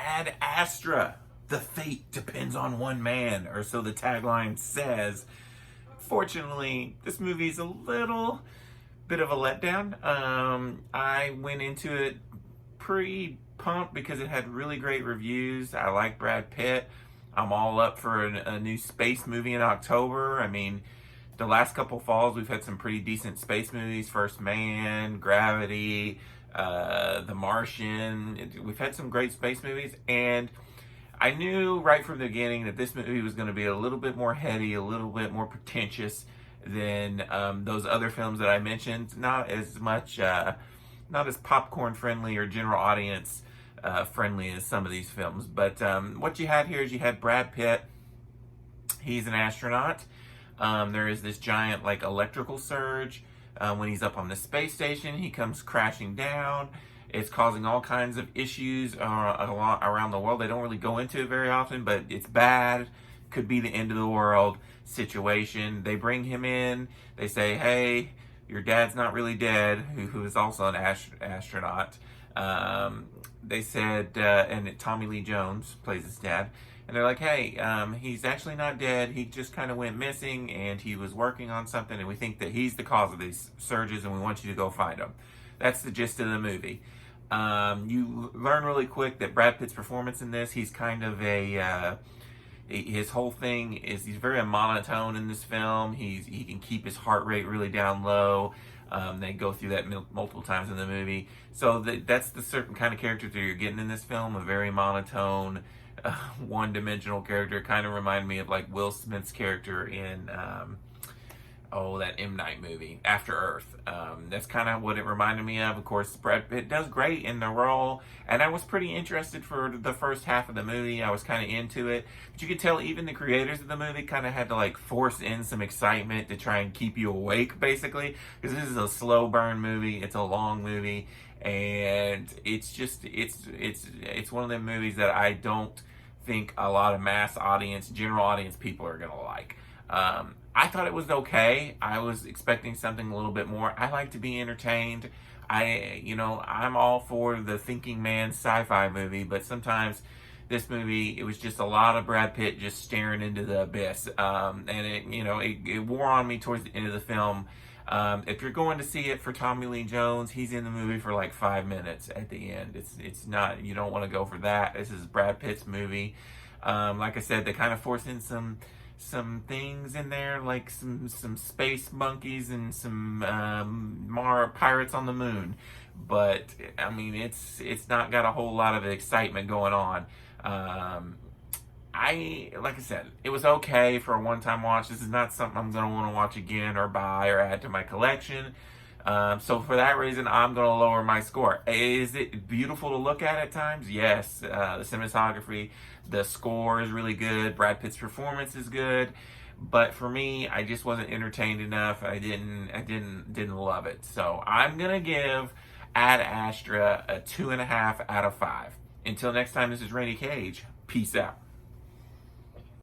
Ad Astra. The fate depends on one man, or so the tagline says. Fortunately, this movie is a little bit of a letdown. I went into it pretty pumped because it had really great reviews. I like Brad Pitt. I'm all up for a new space movie in October. I mean, the last couple falls, we've had some pretty decent space movies. First Man, Gravity, The Martian. We've had some great space movies, and I knew right from the beginning that this movie was going to be a little bit more heady, a little bit more pretentious than those other films that I mentioned. Not as much, not as popcorn friendly or general audience friendly as some of these films. But what you had here is you had Brad Pitt. He's an astronaut. There is this giant like electrical surge when he's up on the space station. He comes crashing down. It's causing all kinds of issues around the world. They don't really go into it very often, but it's bad. Could be the end of the world situation. They bring him in. They say, hey, your dad's not really dead, who is also an astronaut. They said, and Tommy Lee Jones plays his dad. And they're like, hey, he's actually not dead. He just kind of went missing, and he was working on something, and we think that he's the cause of these surges, and we want you to go find him. That's the gist of the movie. You learn really quick that Brad Pitt's performance in this, he's kind of his whole thing is he's very monotone in this film. He can keep his heart rate really down low. They go through that multiple times in the movie. So that's the certain kind of character that you're getting in this film, a very monotone, one-dimensional character. Kind of reminded me of like Will Smith's character in that M. Night movie, After Earth. That's kind of what it reminded me of. Of course, Brad Pitt does great in the role, and I was pretty interested for the first half of the movie. I was kind of into it, but you could tell even the creators of the movie kind of had to like force in some excitement to try and keep you awake, basically, because this is a slow burn movie. It's a long movie, and it's just it's one of them movies that I don't think a lot of mass audience, general audience people are gonna like. I thought it was okay. I was expecting something a little bit more. I like to be entertained. I'm all for the thinking man sci-fi movie, but sometimes this movie, it was just a lot of Brad Pitt just staring into the abyss. And it wore on me towards the end of the film. If you're going to see it for Tommy Lee Jones, he's in the movie for like 5 minutes at the end. It's not, you don't want to go for that. This is Brad Pitt's movie. Like I said, they kind of force in some things in there, like some space monkeys and some pirates on the moon, but I mean it's not got a whole lot of excitement going on. Like I said, it was okay for a one-time watch. This is not something I'm gonna want to watch again or buy or add to my collection. So for that reason, I'm going to lower my score. Is it beautiful to look at times? Yes. The cinematography, the score is really good. Brad Pitt's performance is good. But for me, I just wasn't entertained enough. I didn't love it. So I'm going to give Ad Astra a 2.5 out of 5. Until next time, this is Randy Cage. Peace out.